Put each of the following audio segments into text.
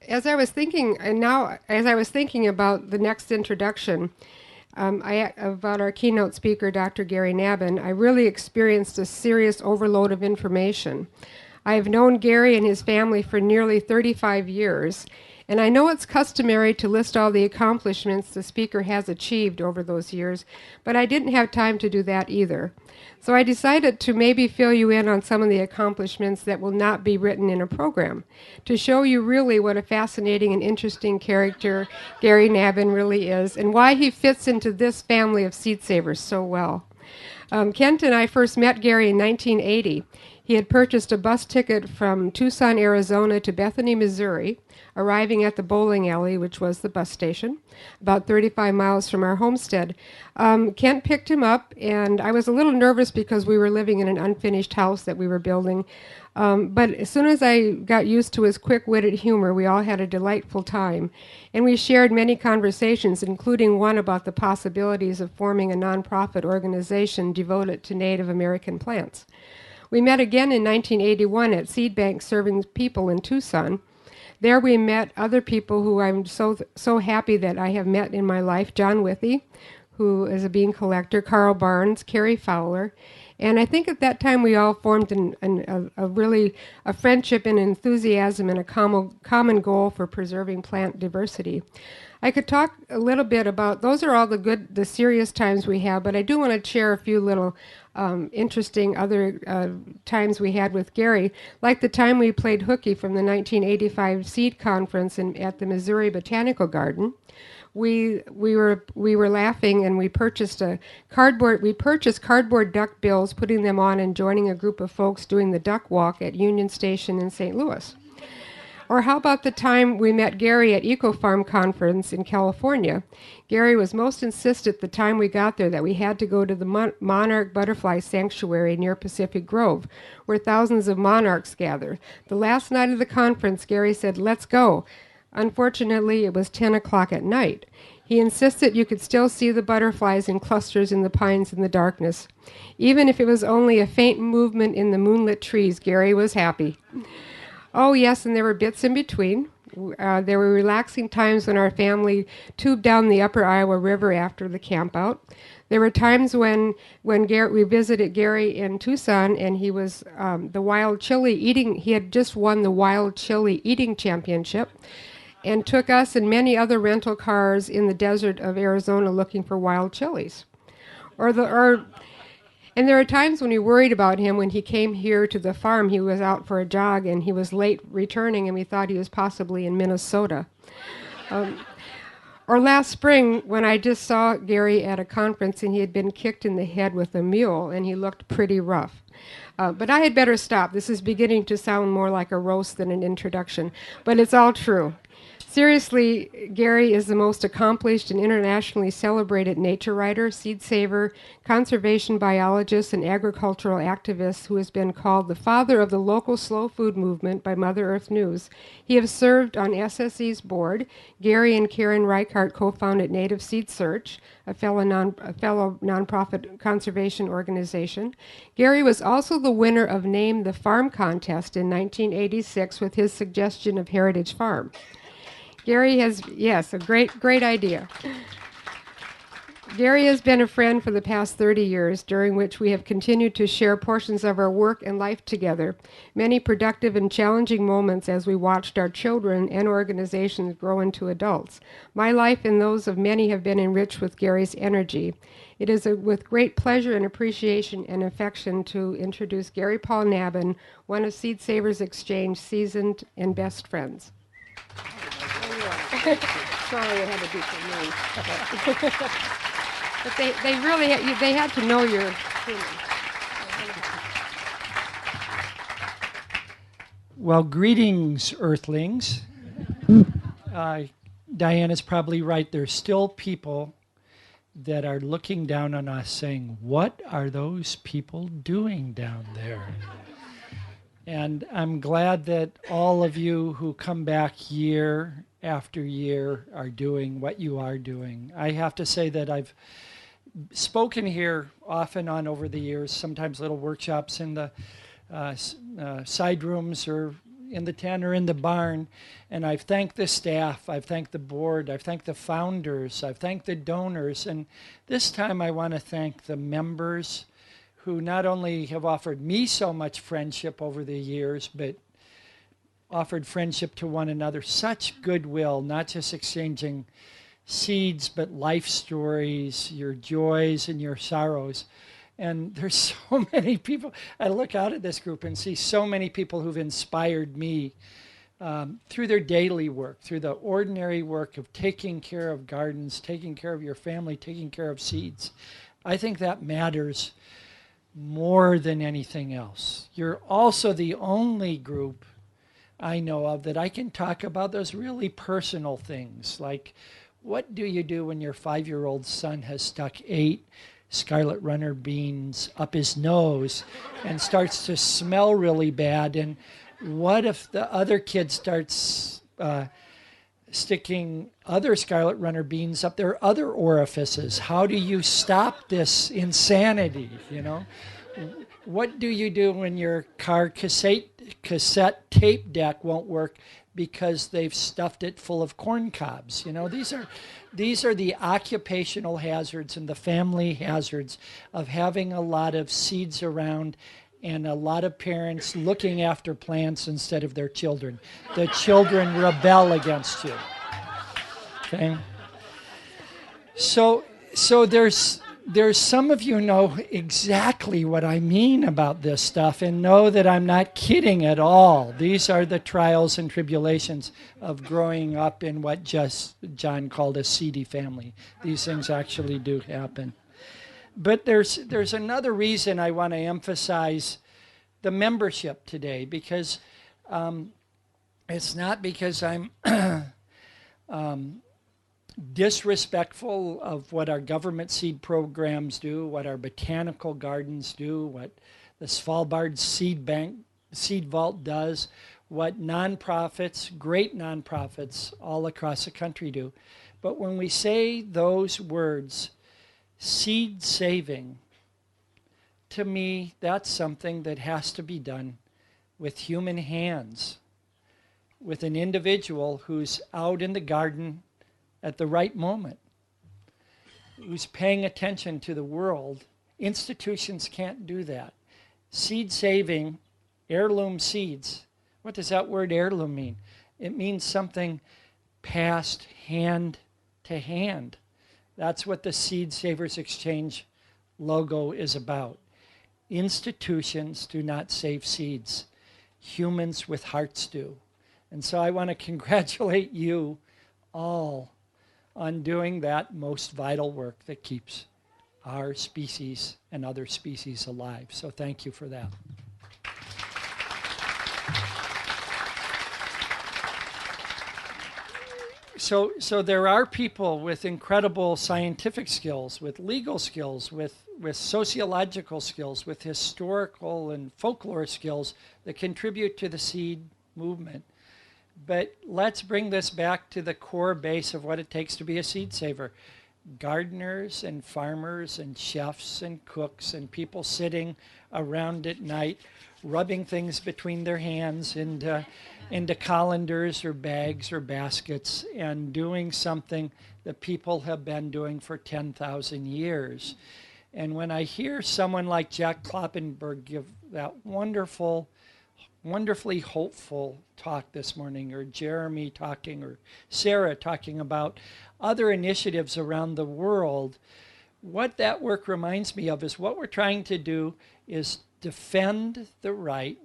as I was thinking, and now as I was thinking about the next introduction, about our keynote speaker, Dr. Gary Nabhan, I really experienced a serious overload of information. I've known Gary and his family for nearly 35 years, and I know it's customary to list all the accomplishments the speaker has achieved over those years, but I didn't have time to do that either. So I decided to maybe fill you in on some of the accomplishments that will not be written in a program, to show you really what a fascinating and interesting character Gary Nabhan really is, and why he fits into this family of seed savers so well. Kent and I first met Gary in 1980. He had purchased a bus ticket from Tucson, Arizona to Bethany, Missouri, arriving at the bowling alley, which was the bus station, about 35 miles from our homestead. Kent picked him up, and I was a little nervous because we were living in an unfinished house that we were building. But as soon as I got used to his quick-witted humor, we all had a delightful time. And we shared many conversations, including one about the possibilities of forming a nonprofit organization devoted to Native American plants. We met again in 1981 at Seed Bank serving people in Tucson. There we met other people who I'm so happy that I have met in my life. John Withy, who is a bean collector, Carl Barnes, Carrie Fowler. And I think at that time we all formed a friendship and enthusiasm and a common goal for preserving plant diversity. I could talk a little bit about, those are all the serious times we have, but I do want to share a few little interesting other times we had with Gary, like the time we played hooky from the 1985 Seed Conference at the Missouri Botanical Garden. We were laughing, and we purchased cardboard duck bills, putting them on and joining a group of folks doing the duck walk at Union Station in St. Louis. Or how about the time we met Gary at EcoFarm Conference in California? Gary was most insistent the time we got there that we had to go to the Monarch Butterfly Sanctuary near Pacific Grove, where thousands of monarchs gather. The last night of the conference, Gary said, "Let's go." Unfortunately, it was 10 o'clock at night. He insisted you could still see the butterflies in clusters in the pines in the darkness. Even if it was only a faint movement in the moonlit trees, Gary was happy. Oh, yes, and there were bits in between. There were relaxing times when our family tubed down the upper Iowa River after the campout. There were times when we visited Gary in Tucson, and he was the wild chili eating. He had just won the wild chili eating championship, and took us and many other rental cars in the desert of Arizona looking for wild chilies. And there are times when we worried about him. When he came here to the farm, he was out for a jog, and he was late returning, and we thought he was possibly in Minnesota. Or last spring, when I just saw Gary at a conference, and he had been kicked in the head with a mule, and he looked pretty rough. But I had better stop. This is beginning to sound more like a roast than an introduction, but it's all true. Seriously, Gary is the most accomplished and internationally celebrated nature writer, seed saver, conservation biologist, and agricultural activist who has been called the father of the local slow food movement by Mother Earth News. He has served on SSE's board. Gary and Karen Reichart co-founded Native Seed Search, a fellow nonprofit conservation organization. Gary was also the winner of Name the Farm contest in 1986 with his suggestion of Heritage Farm. Gary has, yes, a great idea. Gary has been a friend for the past 30 years, during which we have continued to share portions of our work and life together, many productive and challenging moments as we watched our children and organizations grow into adults. My life and those of many have been enriched with Gary's energy. It is with great pleasure and appreciation and affection to introduce Gary Paul Nabhan, one of Seed Savers Exchange's seasoned and best friends. Sorry, it had to be for me. But they really they had to know your humor. Well, greetings, Earthlings. Diane is probably right. There's still people that are looking down on us saying, "What are those people doing down there?" And I'm glad that all of you who come back year after year are doing what you are doing. I have to say that I've spoken here off and on over the years, sometimes little workshops in the side rooms or in the tent or in the barn, and I've thanked the staff, I've thanked the board, I've thanked the founders, I've thanked the donors, and this time I want to thank the members who not only have offered me so much friendship over the years, but offered friendship to one another, such goodwill, not just exchanging seeds, but life stories, your joys and your sorrows. And there's so many people. I look out at this group and see so many people who've inspired me through their daily work, through the ordinary work of taking care of gardens, taking care of your family, taking care of seeds. I think that matters more than anything else. You're also the only group I know of that I can talk about those really personal things, like what do you do when your 5-year-old son has stuck 8 scarlet runner beans up his nose and starts to smell really bad, and what if the other kid starts sticking other scarlet runner beans up their other orifices? How do you stop this insanity, you know? What do you do when your car cassette tape deck won't work because they've stuffed it full of corn cobs? You know, these are the occupational hazards and the family hazards of having a lot of seeds around and a lot of parents looking after plants instead of their children. The children rebel against you. Okay? So there's some of you know exactly what I mean about this stuff and know that I'm not kidding at all. These are the trials and tribulations of growing up in what John called a seedy family. These things actually do happen. But there's another reason I want to emphasize the membership today, because it's not because I'm disrespectful of what our government seed programs do, what our botanical gardens do, what the Svalbard Seed Vault does, what nonprofits, great nonprofits all across the country do. But when we say those words, seed saving, to me, that's something that has to be done with human hands, with an individual who's out in the garden at the right moment, who's paying attention to the world. Institutions can't do that. Seed saving, heirloom seeds. What does that word heirloom mean? It means something passed hand to hand. That's what the Seed Savers Exchange logo is about. Institutions do not save seeds. Humans with hearts do. And so I want to congratulate you all on doing that most vital work that keeps our species and other species alive. So thank you for that. So there are people with incredible scientific skills, with legal skills, with sociological skills, with historical and folklore skills that contribute to the seed movement. But let's bring this back to the core base of what it takes to be a seed saver. Gardeners and farmers and chefs and cooks and people sitting around at night, rubbing things between their hands into colanders or bags or baskets, and doing something that people have been doing for 10,000 years. And when I hear someone like Jack Kloppenberg give that wonderfully hopeful talk this morning, or Jeremy talking, or Sarah talking about other initiatives around the world, what that work reminds me of is what we're trying to do is defend the right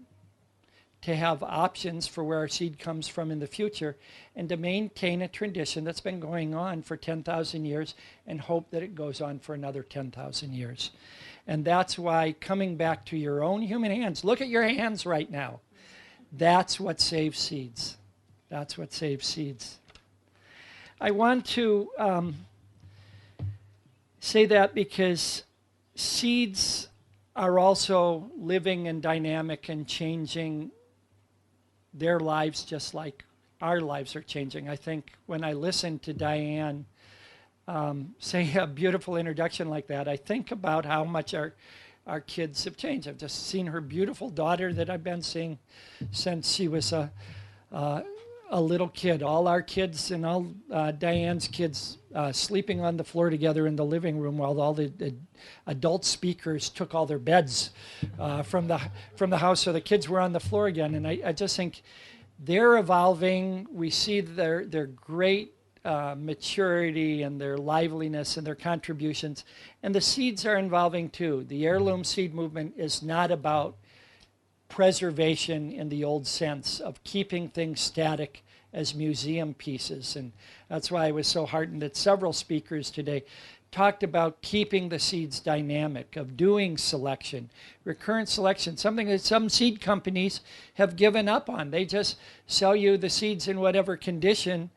to have options for where our seed comes from in the future, and to maintain a tradition that's been going on for 10,000 years and hope that it goes on for another 10,000 years. And that's why coming back to your own human hands, look at your hands right now. That's what saves seeds. That's what saves seeds. I want to say that because seeds are also living and dynamic and changing their lives just like our lives are changing. I think when I listen to Diane say a beautiful introduction like that, I think about how much our our kids have changed. I've just seen her beautiful daughter that I've been seeing since she was a little kid. All our kids and all Diane's kids sleeping on the floor together in the living room while all the adult speakers took all their beds from the house, so the kids were on the floor again. And I just think they're evolving. We see their great maturity and their liveliness and their contributions. And the seeds are evolving too. The heirloom seed movement is not about preservation in the old sense of keeping things static as museum pieces. And that's why I was so heartened that several speakers today talked about keeping the seeds dynamic, of doing selection, recurrent selection, something that some seed companies have given up on. They just sell you the seeds in whatever condition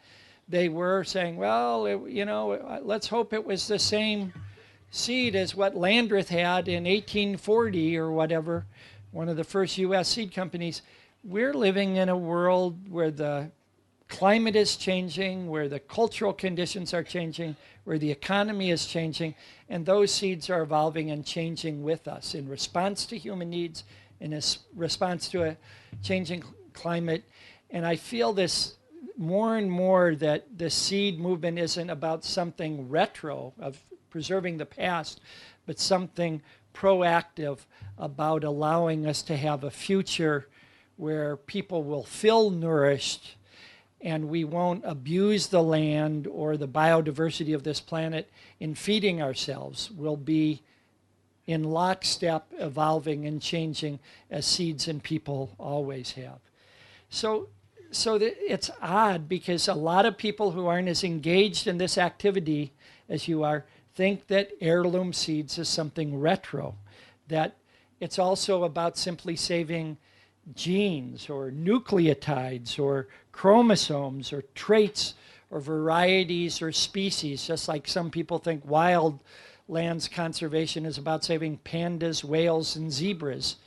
they were, saying, well, let's hope it was the same seed as what Landreth had in 1840 or whatever, one of the first U.S. seed companies. We're living in a world where the climate is changing, where the cultural conditions are changing, where the economy is changing, and those seeds are evolving and changing with us in response to human needs, in a response to a changing climate. And I feel this more and more, that the seed movement isn't about something retro of preserving the past, but something proactive about allowing us to have a future where people will feel nourished and we won't abuse the land or the biodiversity of this planet in feeding ourselves. We'll be in lockstep, evolving and changing as seeds and people always have. So it's odd because a lot of people who aren't as engaged in this activity as you are think that heirloom seeds is something retro, that it's also about simply saving genes or nucleotides or chromosomes or traits or varieties or species, just like some people think wild lands conservation is about saving pandas, whales, and zebras.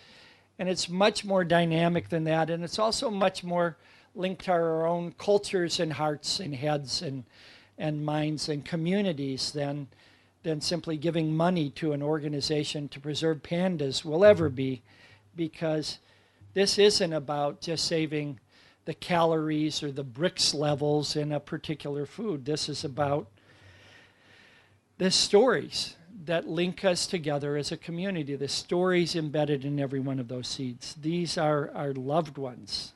And it's much more dynamic than that, and it's also much more linked to our own cultures and hearts and heads and minds and communities than simply giving money to an organization to preserve pandas will ever be, because this isn't about just saving the calories or the Brix levels in a particular food. This is about the stories that link us together as a community, the stories embedded in every one of those seeds. These are our loved ones.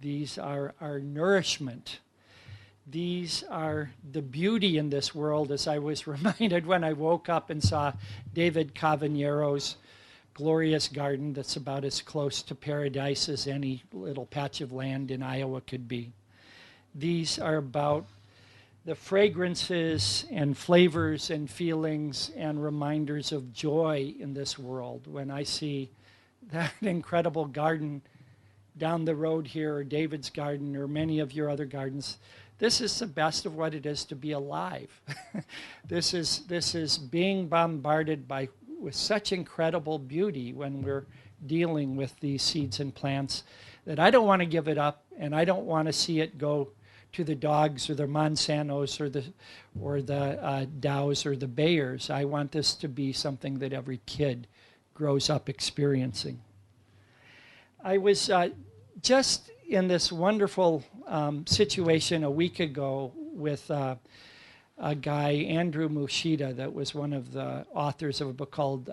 These are our nourishment. These are the beauty in this world, as I was reminded when I woke up and saw David Cavaniero's glorious garden that's about as close to paradise as any little patch of land in Iowa could be. These are about the fragrances and flavors and feelings and reminders of joy in this world. When I see that incredible garden down the road here, or David's garden, or many of your other gardens, this is the best of what it is to be alive. This is being bombarded with such incredible beauty when we're dealing with these seeds and plants, that I don't want to give it up, and I don't want to see it go to the dogs or the Monsantos or the Dows or the Bayers. I want this to be something that every kid grows up experiencing. I was just in this wonderful situation a week ago with a guy, Andrew Mushida, that was one of the authors of a book called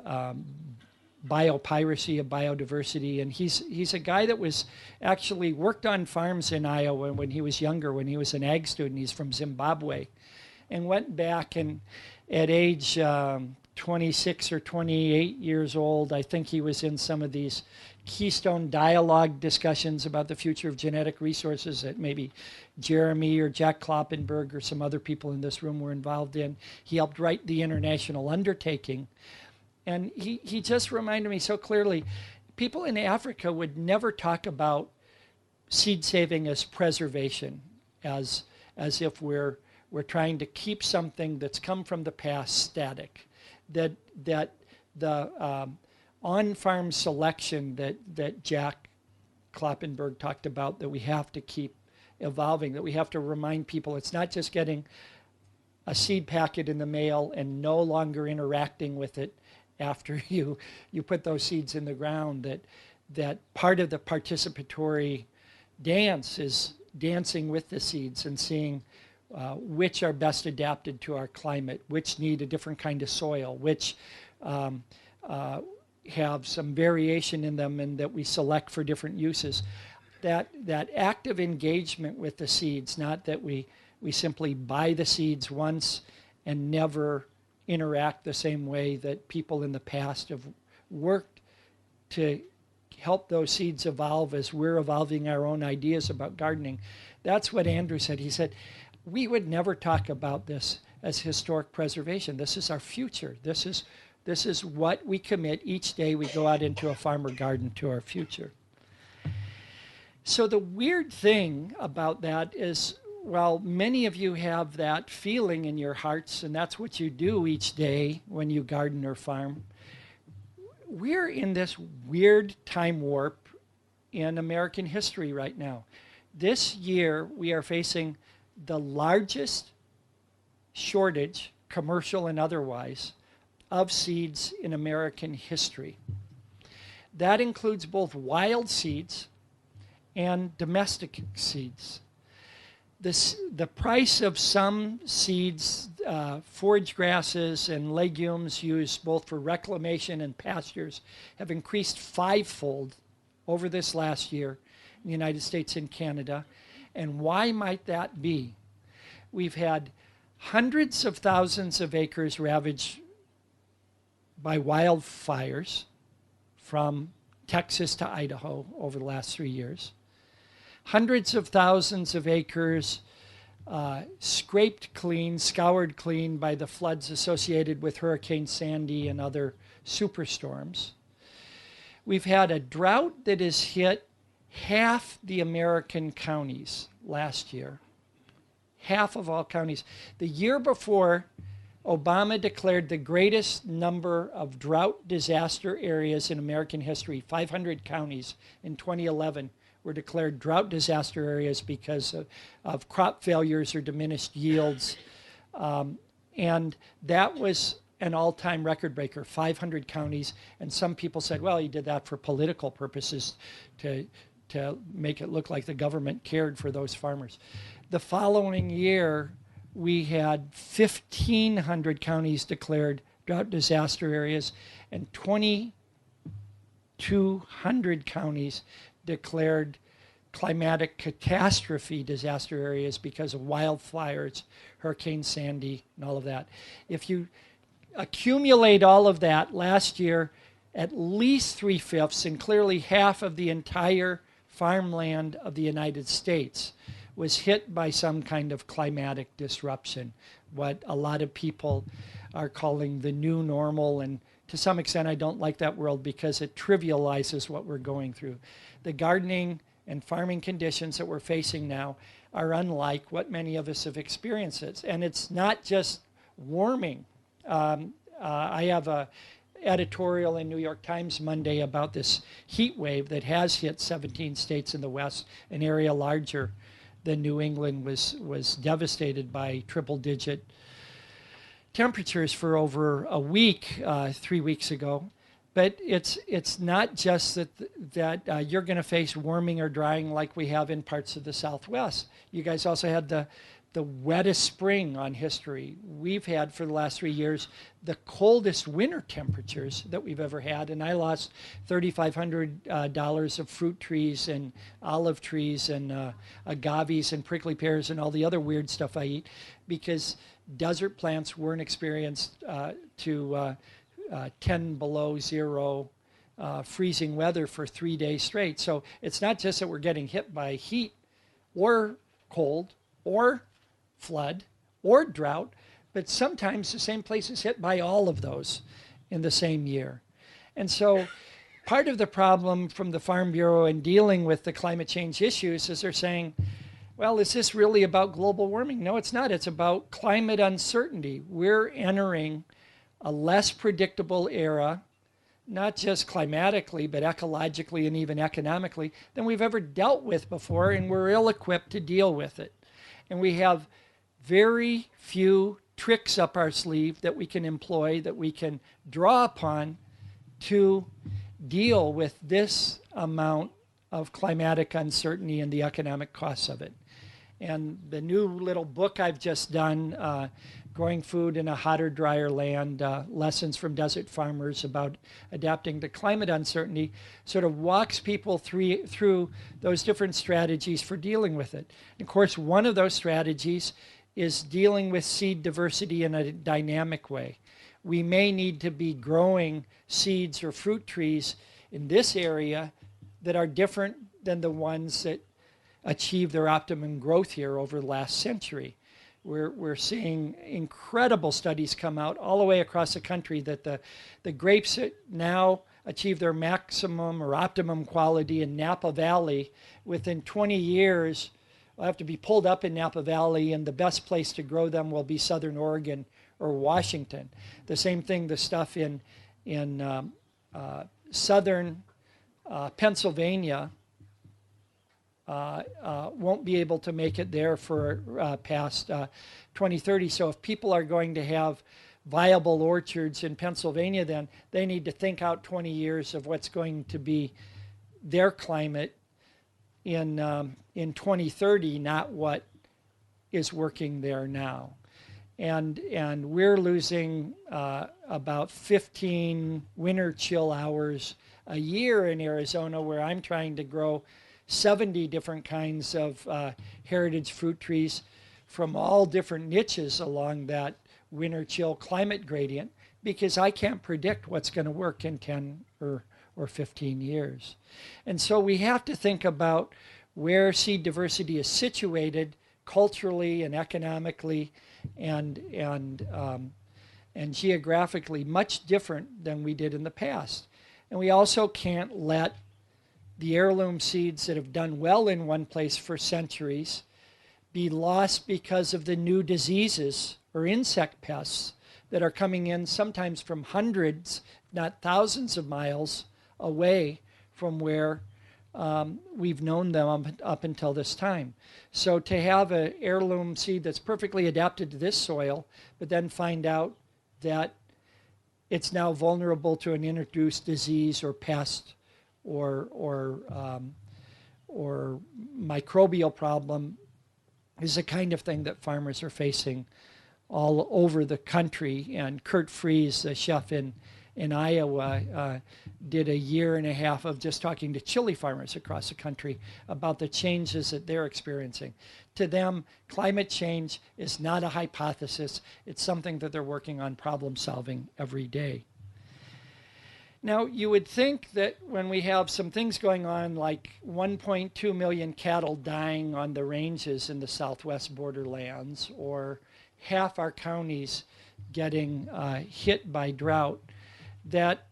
Biopiracy of Biodiversity. And he's a guy that was actually worked on farms in Iowa when he was younger, when he was an ag student. He's from Zimbabwe, and went back, and at age 26 or 28 years old, I think he was in some of these Keystone Dialogue discussions about the future of genetic resources that maybe Jeremy or Jack Kloppenberg or some other people in this room were involved in. He helped write the international undertaking. And he just reminded me so clearly, people in Africa would never talk about seed saving as preservation, as if we're trying to keep something that's come from the past static. That the on-farm selection that Jack Kloppenberg talked about, that we have to keep evolving, that we have to remind people it's not just getting a seed packet in the mail and no longer interacting with it after you put those seeds in the ground, that part of the participatory dance is dancing with the seeds and seeing which are best adapted to our climate, which need a different kind of soil, which have some variation in them and that we select for different uses. That active engagement with the seeds, not that we simply buy the seeds once and never interact the same way that people in the past have worked to help those seeds evolve as we're evolving our own ideas about gardening. That's what Andrew said. He said, we would never talk about this as historic preservation. This is our future. This is what we commit each day we go out into a farm or garden to our future. So the weird thing about that is, well, many of you have that feeling in your hearts, and that's what you do each day when you garden or farm. We're in this weird time warp in American history right now. This year, we are facing the largest shortage, commercial and otherwise, of seeds in American history. That includes both wild seeds and domestic seeds. The price of some seeds, forage grasses and legumes used both for reclamation and pastures have increased fivefold over this last year in the United States and Canada. And why might that be? We've had hundreds of thousands of acres ravaged by wildfires from Texas to Idaho over the last 3 years. Hundreds of thousands of acres scraped clean, scoured clean by the floods associated with Hurricane Sandy and other superstorms. We've had a drought that has hit half the American counties last year. Half of all counties. The year before, Obama declared the greatest number of drought disaster areas in American history. 500 counties in 2011 were declared drought disaster areas because of crop failures or diminished yields. And that was an all-time record breaker, 500 counties. And some people said, well, he did that for political purposes to make it look like the government cared for those farmers. The following year, we had 1,500 counties declared drought disaster areas and 2,200 counties declared climatic catastrophe disaster areas because of wildfires, Hurricane Sandy, and all of that. If you accumulate all of that, last year, at least 3/5 and clearly half of the entire farmland of the United States was hit by some kind of climatic disruption, what a lot of people are calling the new normal. And to some extent, I don't like that word because it trivializes what we're going through. The gardening and farming conditions that we're facing now are unlike what many of us have experienced. And it's not just warming. I have a editorial in New York Times Monday about this heat wave that has hit 17 states in the West, an area larger than New England, was devastated by triple-digit temperatures for over a week, 3 weeks ago. But it's not just that you're going to face warming or drying like we have in parts of the Southwest. You guys also had the wettest spring on history. We've had, for the last 3 years, the coldest winter temperatures that we've ever had. And I lost $3,500 of fruit trees and olive trees and agaves and prickly pears and all the other weird stuff I eat because desert plants weren't experienced to 10 below zero freezing weather for 3 days straight. So it's not just that we're getting hit by heat or cold or flood or drought, but sometimes the same place is hit by all of those in the same year. And so part of the problem from the Farm Bureau in dealing with the climate change issues is they're saying, well, is this really about global warming? No, it's not. It's about climate uncertainty. We're entering a less predictable era, not just climatically, but ecologically and even economically, than we've ever dealt with before, and we're ill-equipped to deal with it. And we have very few tricks up our sleeve that we can employ, that we can draw upon to deal with this amount of climatic uncertainty and the economic costs of it. And the new little book I've just done, Growing Food in a Hotter, Drier Land, Lessons from Desert Farmers about adapting to climate uncertainty, sort of walks people through those different strategies for dealing with it. And of course, one of those strategies is dealing with seed diversity in a dynamic way. We may need to be growing seeds or fruit trees in this area that are different than the ones that achieve their optimum growth here over the last century. We're seeing incredible studies come out all the way across the country that the grapes that now achieve their maximum or optimum quality in Napa Valley within 20 years will have to be pulled up in Napa Valley, and the best place to grow them will be Southern Oregon or Washington. The same thing, the stuff in southern Pennsylvania won't be able to make it there for past 2030. So if people are going to have viable orchards in Pennsylvania, then they need to think out 20 years of what's going to be their climate in 2030, not what is working there now. And we're losing about 15 winter chill hours a year in Arizona, where I'm trying to grow 70 different kinds of heritage fruit trees from all different niches along that winter chill climate gradient, because I can't predict what's going to work in 10 or 15 years. And so we have to think about where seed diversity is situated culturally and economically and geographically much different than we did in the past. And we also can't let the heirloom seeds that have done well in one place for centuries be lost because of the new diseases or insect pests that are coming in sometimes from hundreds, not thousands of miles away from where we've known them up until this time. So to have an heirloom seed that's perfectly adapted to this soil, but then find out that it's now vulnerable to an introduced disease or pest or microbial problem is the kind of thing that farmers are facing all over the country. And Kurt Fries, the chef in Iowa, did a year and a half of just talking to chili farmers across the country about the changes that they're experiencing. To them, climate change is not a hypothesis. It's something that they're working on problem solving every day. Now, you would think that when we have some things going on like 1.2 million cattle dying on the ranges in the southwest borderlands, or half our counties getting hit by drought, that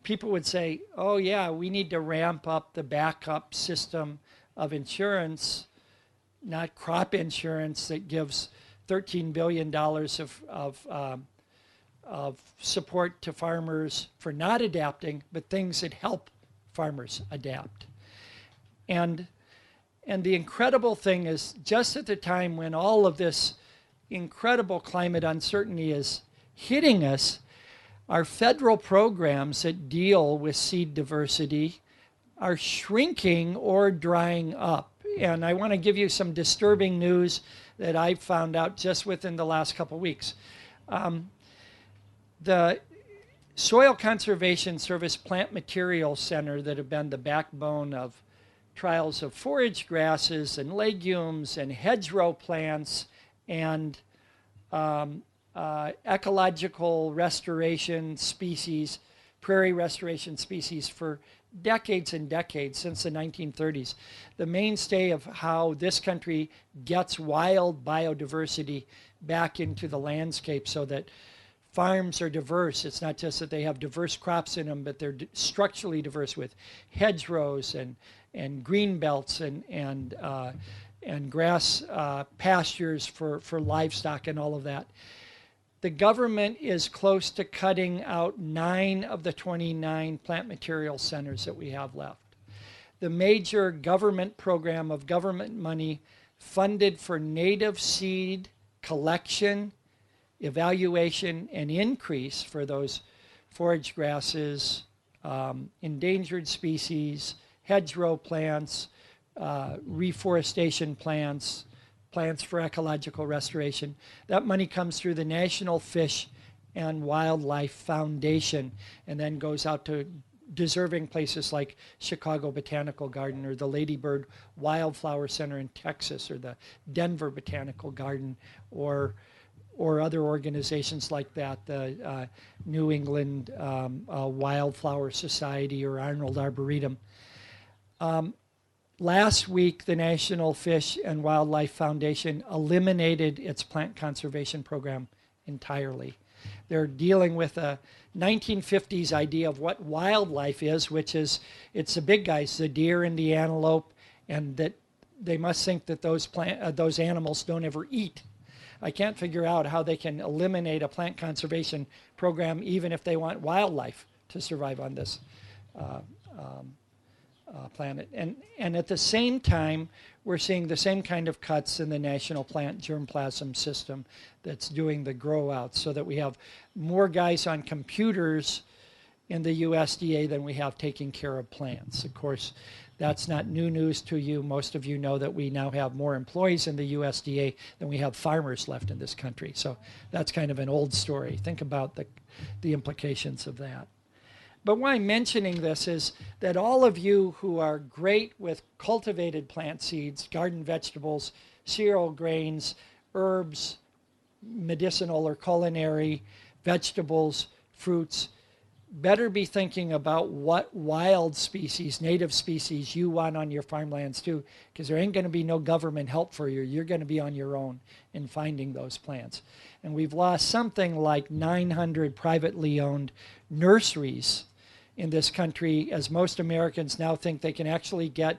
people would say, oh yeah, we need to ramp up the backup system of insurance, not crop insurance that gives $13 billion of support to farmers for not adapting, but things that help farmers adapt. And the incredible thing is, just at the time when all of this incredible climate uncertainty is hitting us, our federal programs that deal with seed diversity are shrinking or drying up. And I want to give you some disturbing news that I found out just within the last couple weeks. The Soil Conservation Service Plant Materials Center that have been the backbone of trials of forage grasses and legumes and hedgerow plants and ecological restoration species, prairie restoration species for decades and decades, since the 1930s. The mainstay of how this country gets wild biodiversity back into the landscape so that farms are diverse. It's not just that they have diverse crops in them, but they're structurally diverse with hedgerows and green belts and grass pastures for livestock and all of that. The government is close to cutting out 9 of the 29 plant material centers that we have left. The major government program of government money funded for native seed collection evaluation and increase for those forage grasses, endangered species, hedgerow plants, reforestation plants, plants for ecological restoration. That money comes through the National Fish and Wildlife Foundation and then goes out to deserving places like Chicago Botanical Garden or the Ladybird Wildflower Center in Texas or the Denver Botanical Garden or other organizations like that, the New England Wildflower Society or Arnold Arboretum. Last week, the National Fish and Wildlife Foundation eliminated its plant conservation program entirely. They're dealing with a 1950s idea of what wildlife is, which is it's the big guys, the deer and the antelope, and that they must think that those animals don't ever eat. I can't figure out how they can eliminate a plant conservation program even if they want wildlife to survive on this planet. And at the same time, we're seeing the same kind of cuts in the National Plant Germplasm System that's doing the grow out, so that we have more guys on computers in the USDA than we have taking care of plants. Of course, that's not new news to you. Most of you know that we now have more employees in the USDA than we have farmers left in this country. So that's kind of an old story. Think about the implications of that. But why I'm mentioning this is that all of you who are great with cultivated plant seeds, garden vegetables, cereal grains, herbs, medicinal or culinary, vegetables, fruits, better be thinking about what wild species, native species you want on your farmlands too, because there ain't going to be no government help for you. You're going to be on your own in finding those plants. And we've lost something like 900 privately owned nurseries in this country, as most Americans now think they can actually get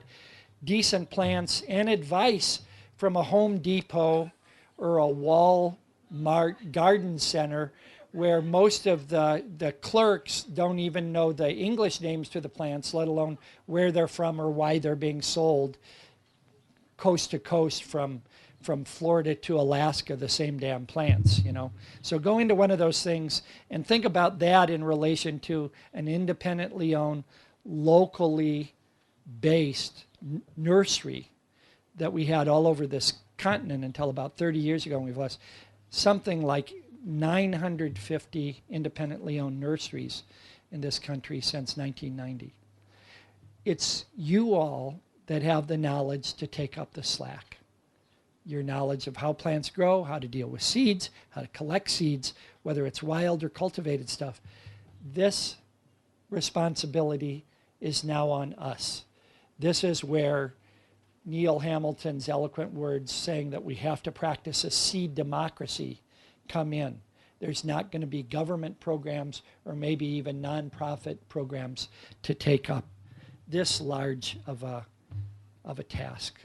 decent plants and advice from a Home Depot or a Walmart garden center, where most of the clerks don't even know the English names to the plants, let alone where they're from or why they're being sold coast to coast from Florida to Alaska, the same damn plants, you know. So go into one of those things and think about that in relation to an independently owned, locally based nursery that we had all over this continent until about 30 years ago, and we've lost something like 950 independently owned nurseries in this country since 1990. It's you all that have the knowledge to take up the slack. Your knowledge of how plants grow, how to deal with seeds, how to collect seeds, whether it's wild or cultivated stuff. This responsibility is now on us. This is where Neil Hamilton's eloquent words saying that we have to practice a seed democracy come in. There's not going to be government programs or maybe even nonprofit programs to take up this large of a task.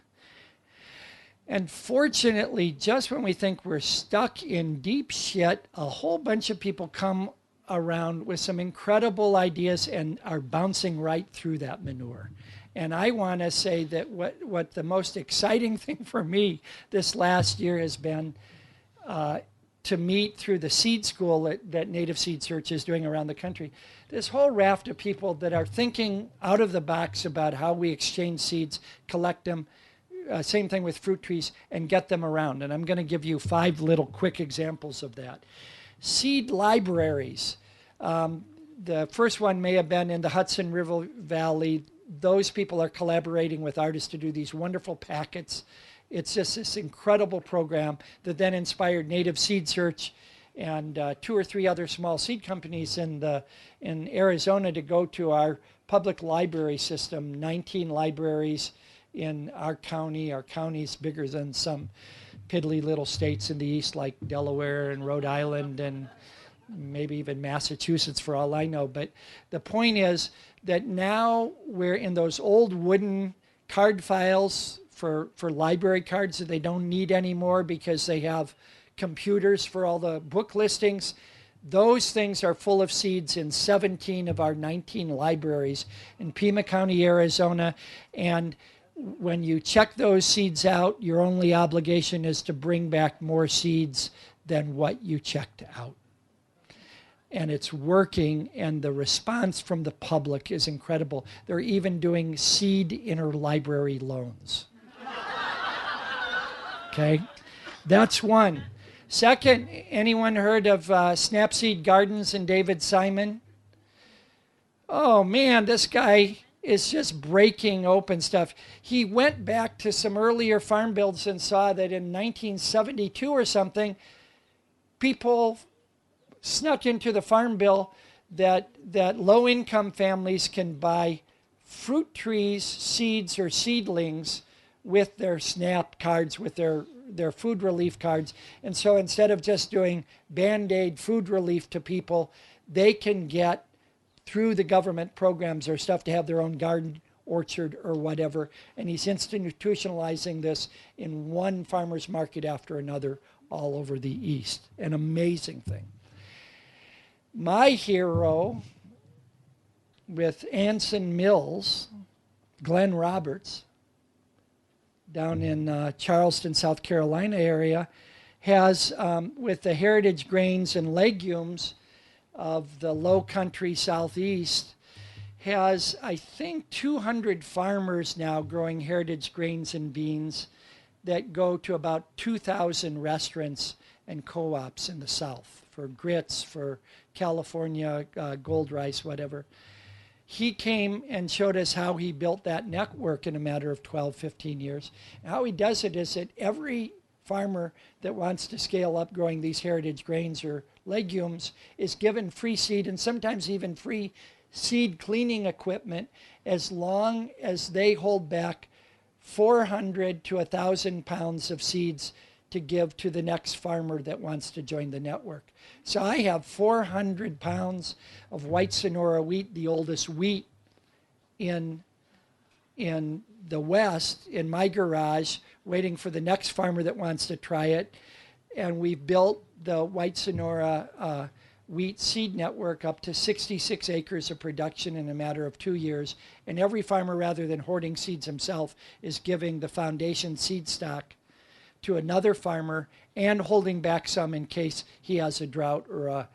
And fortunately, just when we think we're stuck in deep shit, a whole bunch of people come around with some incredible ideas and are bouncing right through that manure. And I want to say that what the most exciting thing for me this last year has been to meet through the seed school that Native Seed Search is doing around the country, this whole raft of people that are thinking out of the box about how we exchange seeds, collect them, same thing with fruit trees, and get them around. And I'm going to give you 5 little quick examples of that. Seed libraries. The first one may have been in the Hudson River Valley. Those people are collaborating with artists to do these wonderful packets. It's just this incredible program that then inspired Native Seed Search and 2 or 3 other small seed companies in Arizona to go to our public library system, 19 libraries in our county. Our county's bigger than some piddly little states in the east like Delaware and Rhode Island and maybe even Massachusetts for all I know. But the point is that now we're in those old wooden card files for library cards that they don't need anymore because they have computers for all the book listings. Those things are full of seeds in 17 of our 19 libraries in Pima County, Arizona. And when you check those seeds out, your only obligation is to bring back more seeds than what you checked out. And it's working, and the response from the public is incredible. They're even doing seed interlibrary loans. Okay, that's one. Second, anyone heard of Snapseed Gardens and David Simon? Oh man, this guy is just breaking open stuff. He went back to some earlier farm bills and saw that in 1972 or something, people snuck into the farm bill that low-income families can buy fruit trees, seeds, or seedlings with their SNAP cards, with their food relief cards. And so instead of just doing Band-Aid food relief to people, they can get, through the government programs or stuff, to have their own garden, orchard, or whatever. And he's institutionalizing this in one farmer's market after another all over the East. An amazing thing. My hero with Anson Mills, Glenn Roberts, down in Charleston, South Carolina area, has, with the heritage grains and legumes of the low country southeast, has, I think, 200 farmers now growing heritage grains and beans that go to about 2,000 restaurants and co-ops in the South for grits, for California gold rice, whatever. He came and showed us how he built that network in a matter of 12, 15 years. How he does it is that every farmer that wants to scale up growing these heritage grains or legumes is given free seed, and sometimes even free seed cleaning equipment, as long as they hold back 400 to 1,000 pounds of seeds to give to the next farmer that wants to join the network. So I have 400 pounds of white Sonora wheat, the oldest wheat in the West, in my garage, waiting for the next farmer that wants to try it. And we've built the white Sonora wheat seed network up to 66 acres of production in a matter of 2 years. And every farmer, rather than hoarding seeds himself, is giving the foundation seed stock to another farmer and holding back some in case he has a drought or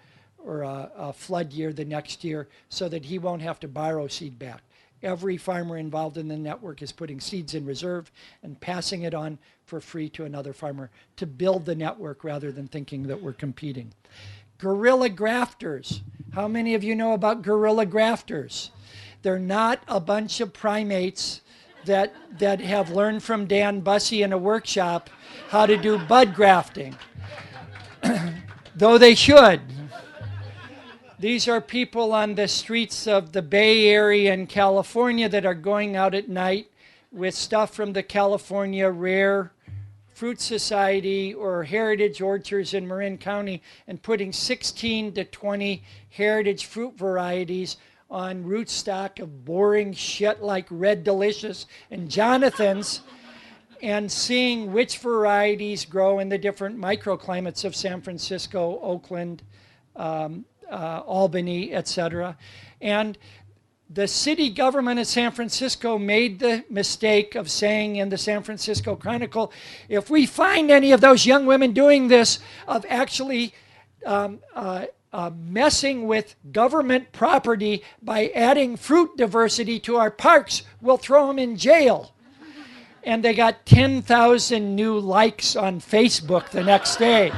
a flood year the next year, so that he won't have to borrow seed back. Every farmer involved in the network is putting seeds in reserve and passing it on for free to another farmer to build the network rather than thinking that we're competing. Guerrilla grafters. How many of you know about guerrilla grafters? They're not a bunch of primates that have learned from Dan Bussey in a workshop how to do bud grafting, though they should. These are people on the streets of the Bay Area in California that are going out at night with stuff from the California Rare Fruit Society or Heritage Orchards in Marin County and putting 16 to 20 heritage fruit varieties on rootstock of boring shit like Red Delicious and Jonathan's, and seeing which varieties grow in the different microclimates of San Francisco, Oakland, Albany, etc. And the city government of San Francisco made the mistake of saying in the San Francisco Chronicle, if we find any of those young women doing this, of actually messing with government property by adding fruit diversity to our parks, we'll throw them in jail. And they got 10,000 new likes on Facebook the next day.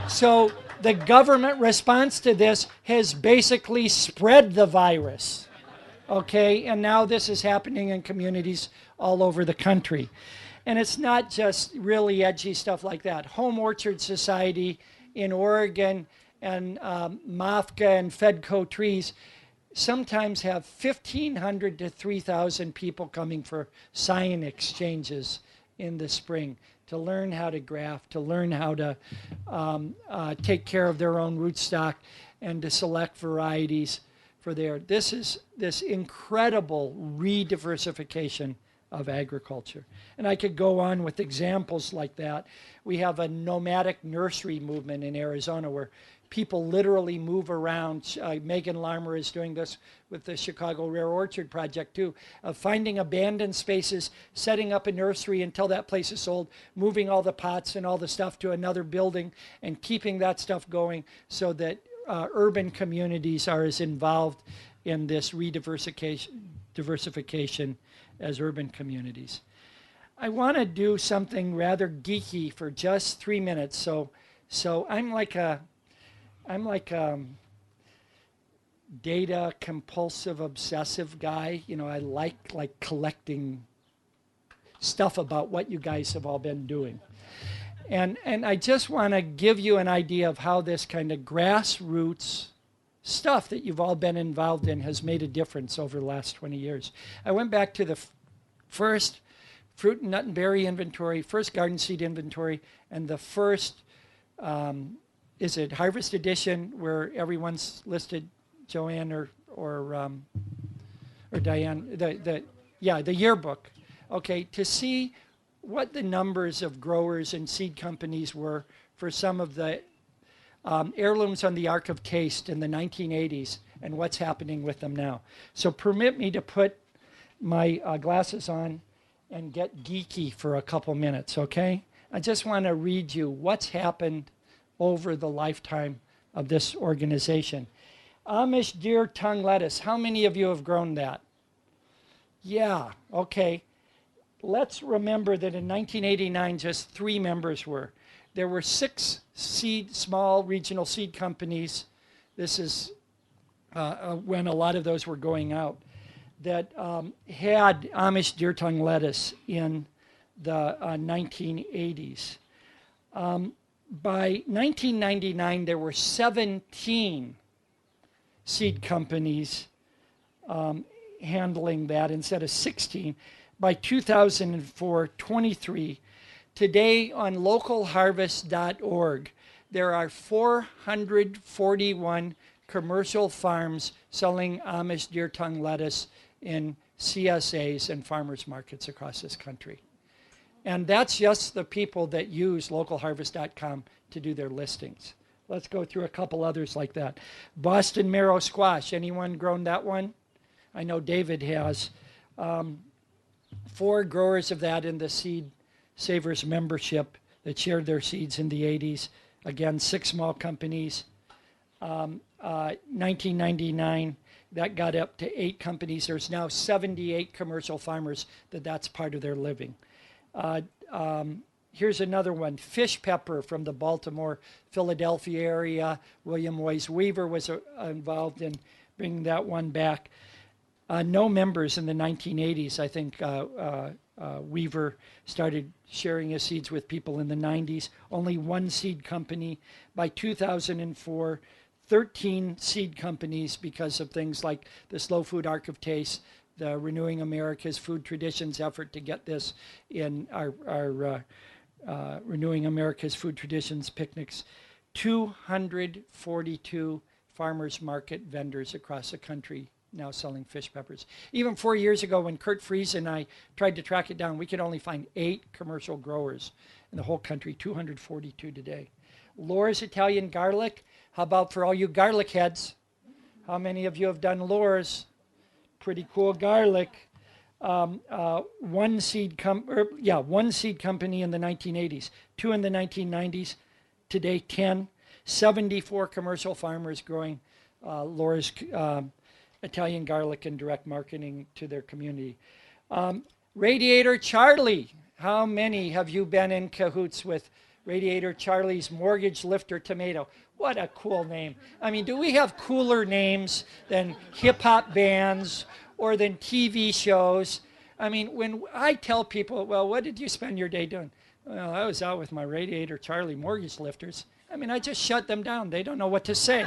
So the government response to this has basically spread the virus. Okay, and now this is happening in communities all over the country. And it's not just really edgy stuff like that. Home Orchard Society in Oregon and MAFCA and Fedco trees sometimes have 1,500 to 3,000 people coming for sign exchanges in the spring to learn how to graft, to learn how to take care of their own rootstock, and to select varieties for their. This is this incredible re-diversification of agriculture. And I could go on with examples like that. We have a nomadic nursery movement in Arizona where people literally move around. Megan Larmer is doing this with the Chicago Rare Orchard Project too, of finding abandoned spaces, setting up a nursery until that place is sold, moving all the pots and all the stuff to another building, and keeping that stuff going so that urban communities are as involved in this diversification as urban communities. I want to do something rather geeky for just 3 minutes. So I'm like a data compulsive obsessive guy. You know, I like collecting stuff about what you guys have all been doing. And I just want to give you an idea of how this kind of grassroots stuff that you've all been involved in has made a difference over the last 20 years. I went back to the first fruit and nut and berry inventory, first garden seed inventory, and the first is it Harvest Edition, where everyone's listed, Joanne or Diane, the yearbook. Okay, to see what the numbers of growers and seed companies were for some of the heirlooms on the Ark of Taste in the 1980s and what's happening with them now. So permit me to put my glasses on and get geeky for a couple minutes, okay? I just want to read you what's happened over the lifetime of this organization. Amish deer tongue lettuce. How many of you have grown that? Yeah, okay. Let's remember that in 1989, just 3 members were. There were 6 small regional seed companies. This is when a lot of those were going out, that had Amish deer tongue lettuce in the 1980s. By 1999, there were 17 seed companies handling that instead of 16. By 2004, 23. Today on localharvest.org, there are 441 commercial farms selling Amish deer tongue lettuce in CSAs and farmers markets across this country. And that's just the people that use localharvest.com to do their listings. Let's go through a couple others like that. Boston marrow squash. Anyone grown that one? I know David has. 4 growers of that in the Seed Savers membership that shared their seeds in the 80s. Again, 6 small companies. 1999, that got up to 8 companies. There's now 78 commercial farmers that's part of their living. Here's another one, fish pepper from the Baltimore, Philadelphia area. William Wise Weaver was involved in bringing that one back. No members in the 1980s. I think Weaver started sharing his seeds with people in the 90s. Only 1 seed company. By 2004, 13 seed companies because of things like the Slow Food Ark of Taste, the Renewing America's Food Traditions effort to get this in our Renewing America's Food Traditions picnics. 242 farmers market vendors across the country now selling fish peppers. Even 4 years ago when Kurt Fries and I tried to track it down, we could only find 8 commercial growers in the whole country, 242 today. Lohr's Italian garlic. How about for all you garlic heads? How many of you have done Lohr's? Pretty cool garlic. One seed company in the 1980s, 2 in the 1990s, today 10, 74 commercial farmers growing Lohr's Italian garlic and direct marketing to their community. Radiator Charlie, how many have you been in cahoots with Radiator Charlie's Mortgage Lifter Tomato? What a cool name. I mean, do we have cooler names than hip-hop bands or than TV shows? I mean, when I tell people, well, what did you spend your day doing? Well, I was out with my Radiator Charlie mortgage lifters. I mean, I just shut them down. They don't know what to say.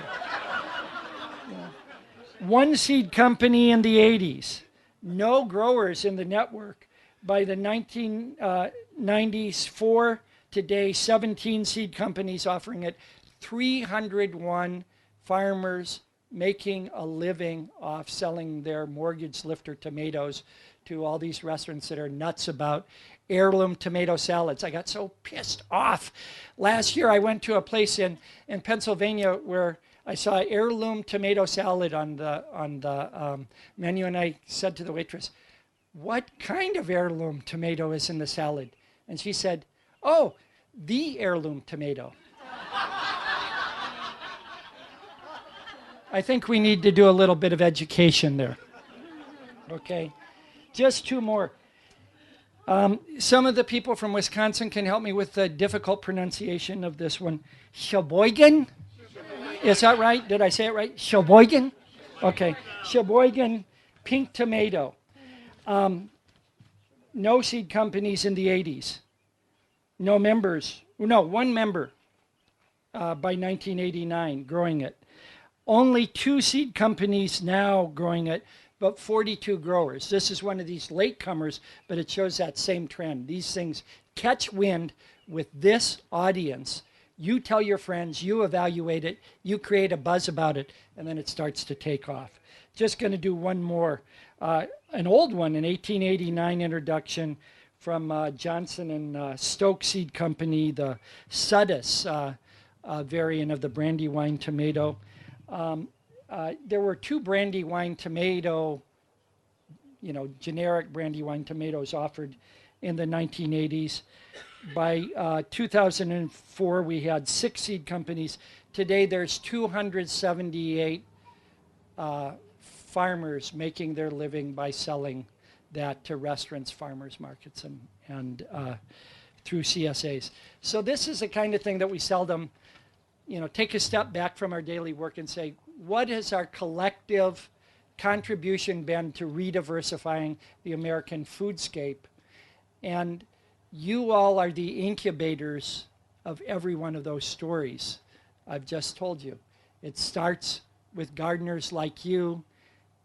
One seed company in the 80s. No growers in the network. By the 1990s, 4. Today, 17 seed companies offering it. 301 farmers making a living off selling their mortgage lifter tomatoes to all these restaurants that are nuts about heirloom tomato salads. I got so pissed off. Last year I went to a place in Pennsylvania where I saw heirloom tomato salad on the menu, and I said to the waitress, "What kind of heirloom tomato is in the salad?" And she said, "Oh, the heirloom tomato." I think we need to do a little bit of education there. Okay, just two more. Some of the people from Wisconsin can help me with the difficult pronunciation of this one. Sheboygan? Is that right? Did I say it right? Sheboygan? Okay. Sheboygan pink tomato. No seed companies in the 80s. No members. No, one member by 1989 growing it. Only 2 seed companies now growing it, but 42 growers. This is one of these latecomers, but it shows that same trend. These things catch wind with this audience. You tell your friends, you evaluate it, you create a buzz about it, and then it starts to take off. Just going to do one more. An old one, an 1889 introduction from Johnson and Stoke Seed Company, the Sudus variant of the Brandywine tomato. There were 2 Brandywine tomato, generic Brandywine tomatoes offered in the 1980s. By 2004, we had 6 seed companies. Today, there's 278 farmers making their living by selling that to restaurants, farmers markets, and through CSAs. So this is the kind of thing that we seldom, take a step back from our daily work and say, what has our collective contribution been to rediversifying the American foodscape? And you all are the incubators of every one of those stories I've just told you. It starts with gardeners like you.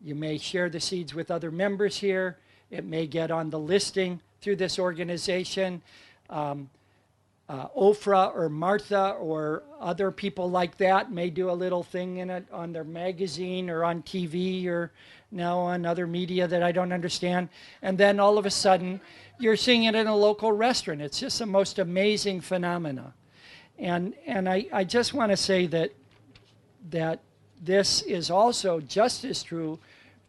You may share the seeds with other members here. It may get on the listing through this organization. Ofra or Martha or other people like that may do a little thing in it on their magazine or on TV or now on other media that I don't understand. And then all of a sudden, you're seeing it in a local restaurant. It's just the most amazing phenomena. And I just want to say that this is also just as true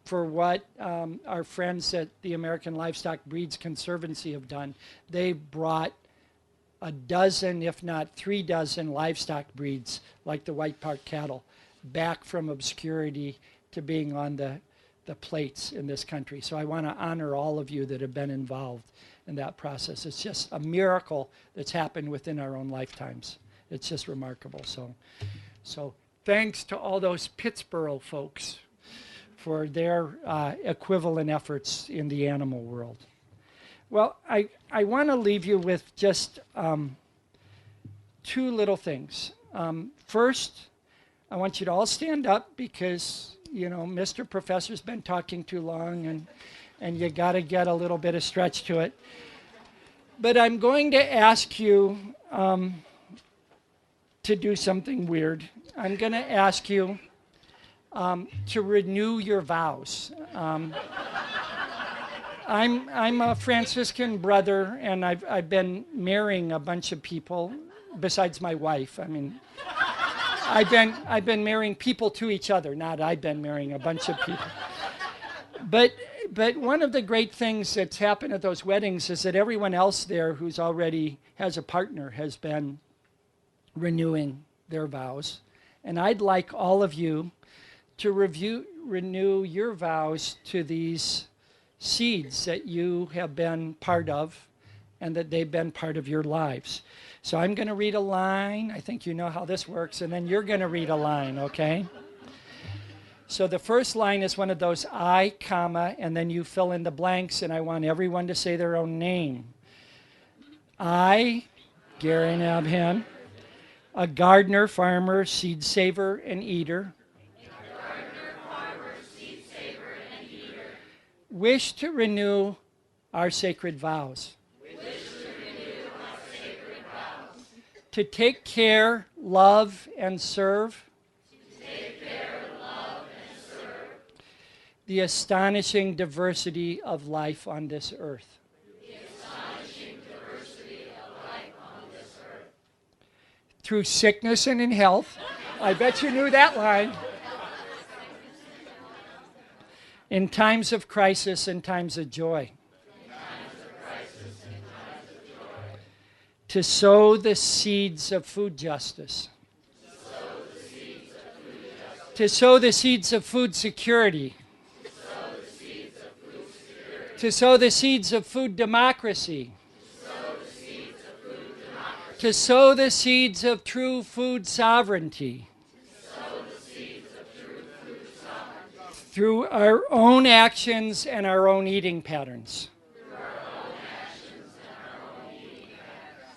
for what our friends at the American Livestock Breeds Conservancy have done. They've brought a dozen, if not 3 dozen, livestock breeds like the White Park cattle back from obscurity to being on the plates in this country. So I want to honor all of you that have been involved in that process. It's just a miracle that's happened within our own lifetimes. It's just remarkable. So thanks to all those Pittsburgh folks for their equivalent efforts in the animal world. Well, I want to leave you with just 2 little things. First, I want you to all stand up because, Mr. Professor's been talking too long and you got to get a little bit of stretch to it. But I'm going to ask you to do something weird. I'm going to ask you to renew your vows. I'm a Franciscan brother, and I've been marrying a bunch of people besides my wife. I mean, I've been marrying people to each other, not I've been marrying a bunch of people. But one of the great things that's happened at those weddings is that everyone else there who's already has a partner has been renewing their vows. And I'd like all of you to renew your vows to these seeds that you have been part of and that they've been part of your lives. So I'm going to read a line. I think you know how this works. And then you're going to read a line, okay? So the first line is one of those I, comma, and then you fill in the blanks, and I want everyone to say their own name. I, Gary Nabhan, a gardener, farmer, seed saver, and eater. Wish to renew our sacred vows. To take care, love, and serve. The astonishing diversity of life on this earth. through sickness and in health. I bet you knew that line. In times of crisis and times of joy. To sow the seeds of food justice. To sow the seeds of food security. To sow the seeds of food democracy. To sow the seeds of true food sovereignty. Through our own actions and our own eating patterns.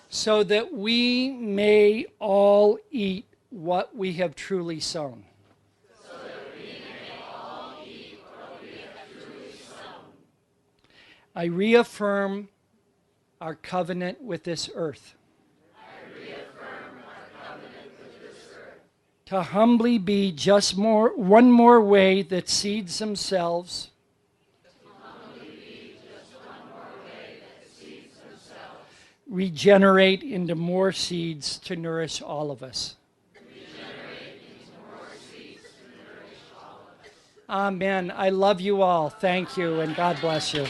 So that we may all eat what we have truly sown. I reaffirm our covenant with this earth. To humbly be just one more way that seeds themselves regenerate into more seeds to nourish all of us. Amen. I love you all. Thank you, and God bless you.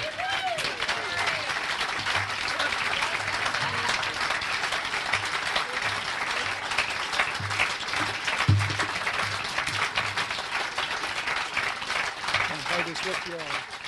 My heart is with you all.